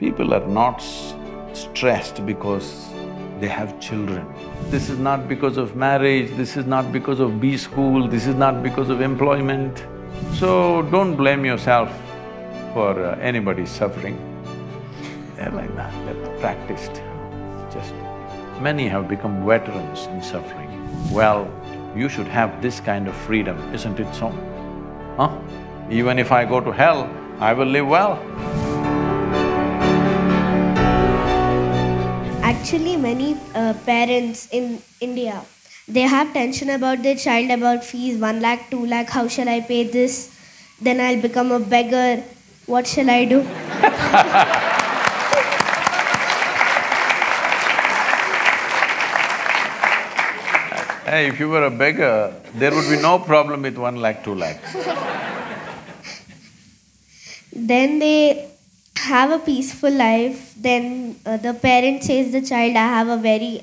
People are not stressed because they have children. This is not because of marriage, this is not because of B school, this is not because of employment. So don't blame yourself for anybody's suffering. They're like that, they're practiced. Just… many have become veterans in suffering. Well, you should have this kind of freedom, isn't it so? Huh? Even if I go to hell, I will live well. Actually, many parents in India, they have tension about their child, about fees, 1 lakh, 2 lakh, how shall I pay this? Then I'll become a beggar, what shall I do? Hey, if you were a beggar, there would be no problem with 1 lakh, 2 lakh. Then they have a peaceful life. Then the parent says the child, I have a very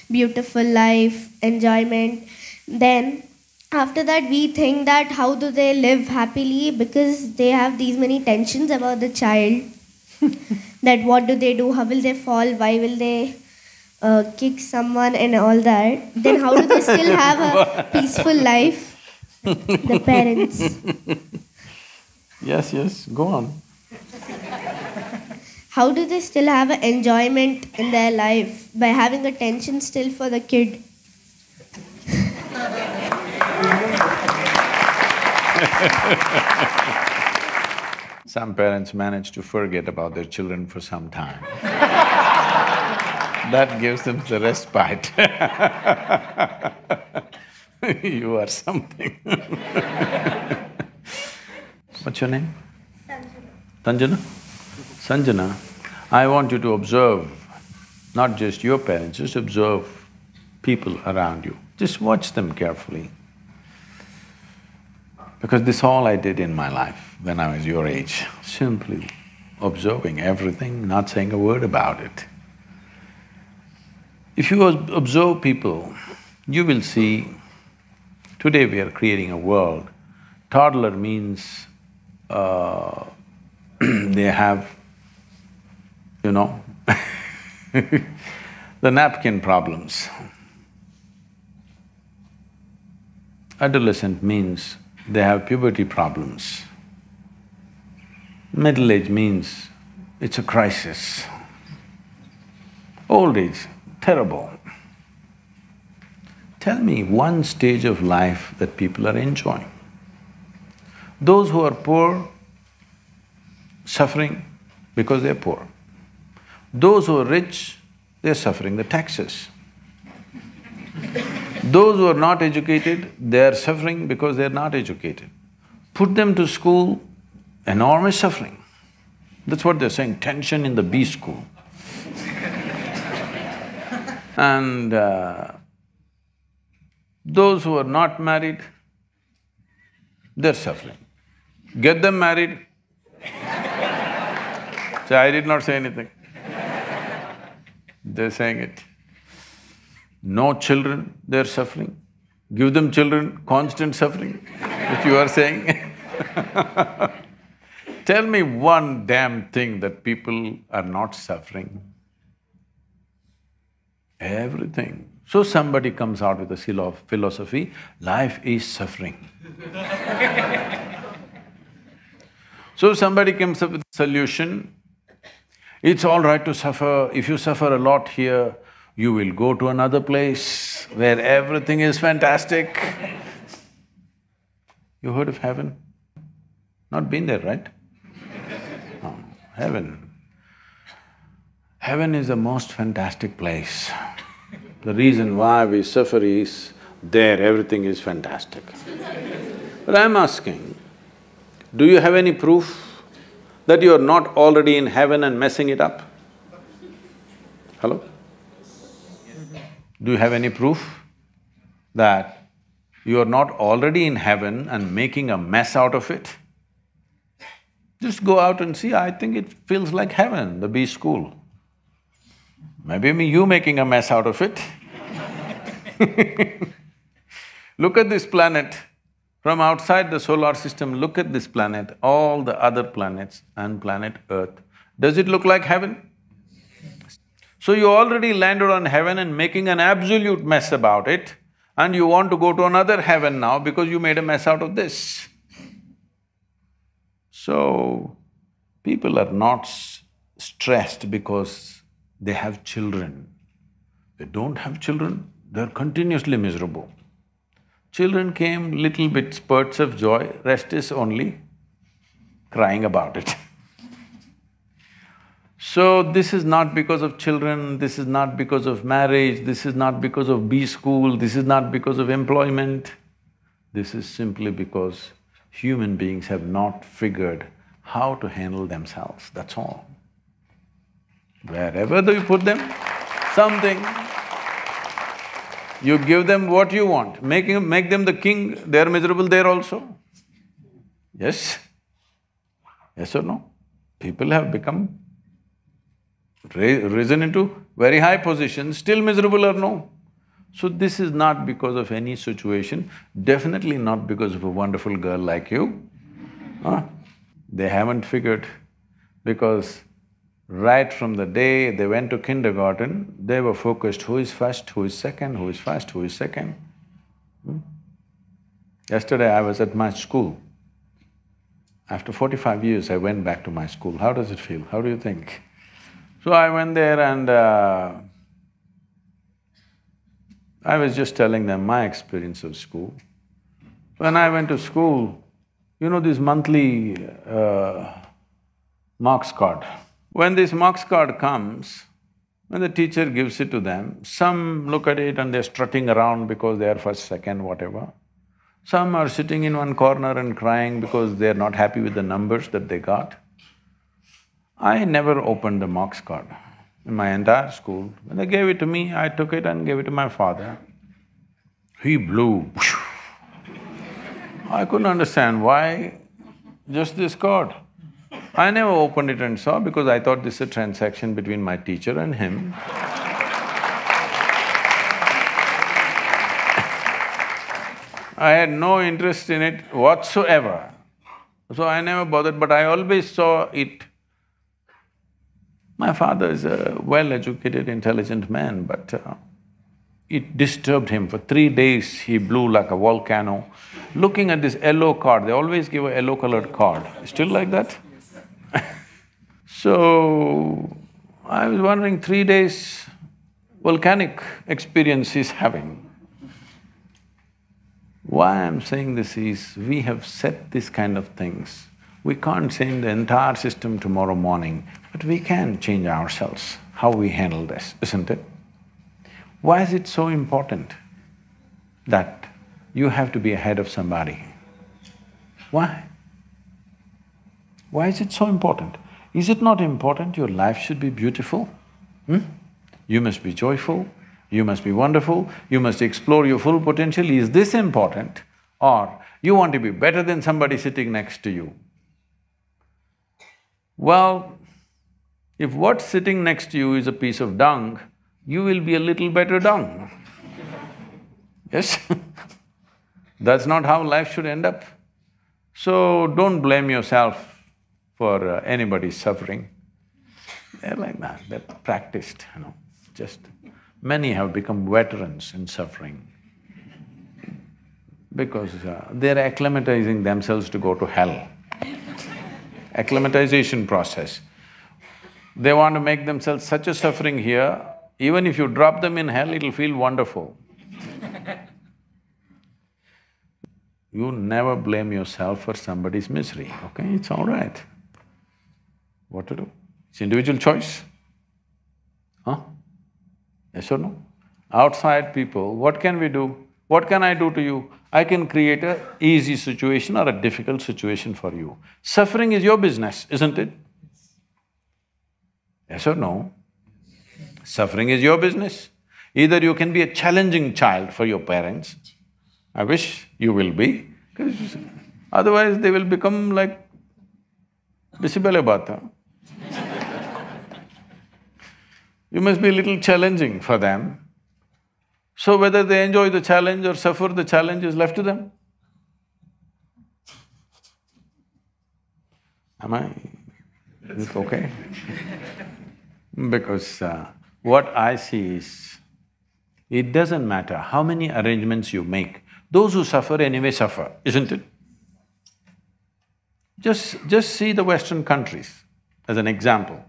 beautiful life, enjoyment. Then after that we think that how do they live happily, because they have these many tensions about the child. That what do they do, how will they fall, why will they kick someone and all that. Then how do they still have a peaceful life, the parents? Yes, go on. How do they still have an enjoyment in their life by having a tension still for the kid? Some parents manage to forget about their children for some time. That gives them the respite. You are something. What's your name? Sanjana. Sanjana, I want you to observe not just your parents, just observe people around you. Just watch them carefully. Because this all I did in my life when I was your age, simply observing everything, not saying a word about it. If you observe people, you will see, today we are creating a world. Toddler means they have, you know, the napkin problems. Adolescent means they have puberty problems. Middle age means it's a crisis. Old age, terrible. Tell me one stage of life that people are enjoying. Those who are poor, suffering because they're poor. Those who are rich, they're suffering the taxes. Those who are not educated, they're suffering because they're not educated. Put them to school, enormous suffering. That's what they're saying, tension in the B school. And those who are not married, they're suffering. Get them married. Say, I did not say anything. They're saying it. No children, they're suffering. Give them children, constant suffering, which you are saying. Tell me one damn thing that people are not suffering. Everything. So somebody comes out with a philosophy, life is suffering. So somebody comes up with a solution, it's all right to suffer. If you suffer a lot here, you will go to another place where everything is fantastic. You heard of heaven? Not been there, right? No, heaven. Heaven is the most fantastic place. The reason why we suffer is, there everything is fantastic. But I'm asking, do you have any proof that you are not already in heaven and messing it up? Hello? Do you have any proof that you are not already in heaven and making a mess out of it? Just go out and see, I think it feels like heaven, the B school. Maybe you making a mess out of it. Look at this planet. From outside the solar system, look at this planet, all the other planets and planet Earth. Does it look like heaven? So you already landed on heaven and making an absolute mess about it, and you want to go to another heaven now because you made a mess out of this. So, people are not stressed because they have children. They don't have children, they're continuously miserable. Children came, little bit spurts of joy, rest is only crying about it. So this is not because of children, this is not because of marriage, this is not because of B school, this is not because of employment. This is simply because human beings have not figured how to handle themselves, that's all. Wherever you put them, something, you give them what you want, make them the king, they're miserable there also. Yes? Yes or no? People have become risen into very high positions, still miserable or no? So this is not because of any situation, definitely not because of a wonderful girl like you. They haven't figured, because right from the day they went to kindergarten, they were focused, who is first, who is second, who is first, who is second. Yesterday I was at my school. After 45 years I went back to my school. How does it feel? How do you think? So I went there and I was just telling them my experience of school. When I went to school, you know this monthly marks card. When this marks card comes, when the teacher gives it to them, some look at it and they're strutting around because they are first, second, whatever. Some are sitting in one corner and crying because they're not happy with the numbers that they got. I never opened the marks card in my entire school. When they gave it to me, I took it and gave it to my father. He blew. I couldn't understand why just this card. I never opened it and saw because I thought this is a transaction between my teacher and him. I had no interest in it whatsoever. So I never bothered, but I always saw it. My father is a well-educated, intelligent man, but it disturbed him. For 3 days he blew like a volcano. Looking at this yellow card, they always give a yellow-colored card. Still like that? So, I was wondering, 3 days volcanic experience he's having. Why I'm saying this is, we have set this kind of things. We can't change the entire system tomorrow morning, but we can change ourselves, how we handle this, isn't it? Why is it so important that you have to be ahead of somebody? Why? Why is it so important? Is it not important your life should be beautiful? You must be joyful, you must be wonderful, you must explore your full potential. Is this important? Or you want to be better than somebody sitting next to you? Well, if what's sitting next to you is a piece of dung, you will be a little better dung. Yes? That's not how life should end up. So don't blame yourself for anybody's suffering. They're like that, they're practiced, just… Many have become veterans in suffering because they're acclimatizing themselves to go to hell. Acclimatization process. They want to make themselves such a suffering here, even if you drop them in hell, it'll feel wonderful. You never blame yourself for somebody's misery, okay? It's all right. What to do? It's individual choice. Yes or no? Outside people, what can we do? What can I do to you? I can create an easy situation or a difficult situation for you. Suffering is your business, isn't it? Yes or no? Suffering is your business. Either you can be a challenging child for your parents, I wish you will be, because otherwise they will become like Bisibale Bata. You must be a little challenging for them. So whether they enjoy the challenge or suffer the challenge is left to them. Am I… Is it okay? Because what I see is, it doesn't matter how many arrangements you make, those who suffer anyway suffer, isn't it? Just see the Western countries as an example.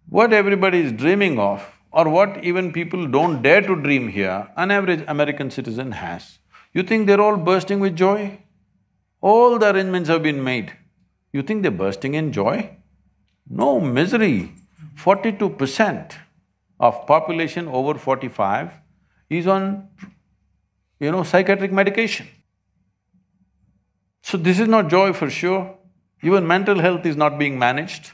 What everybody is dreaming of, or what even people don't dare to dream here, an average American citizen has. You think they're all bursting with joy? All the arrangements have been made. You think they're bursting in joy? No, misery. 42% of population over 45 is on, psychiatric medication. So this is not joy for sure. Even mental health is not being managed,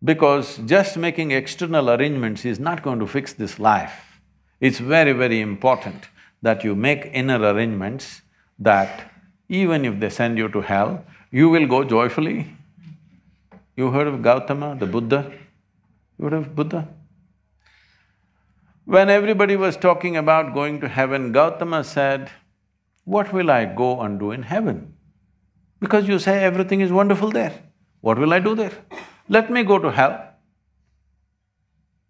because just making external arrangements is not going to fix this life. It's very, very important that you make inner arrangements that even if they send you to hell, you will go joyfully. You heard of Gautama, the Buddha? You heard of Buddha? When everybody was talking about going to heaven, Gautama said, "What will I go and do in heaven? Because you say everything is wonderful there. What will I do there? Let me go to hell.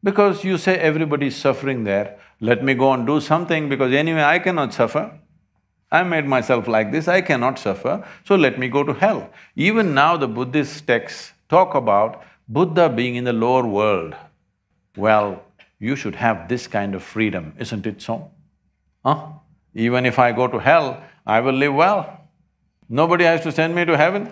Because you say everybody is suffering there, let me go and do something, because anyway I cannot suffer. I made myself like this, I cannot suffer, so let me go to hell." Even now the Buddhist texts talk about Buddha being in the lower world. Well, you should have this kind of freedom, isn't it so? Huh? Even if I go to hell, I will live well. Nobody has to send me to heaven.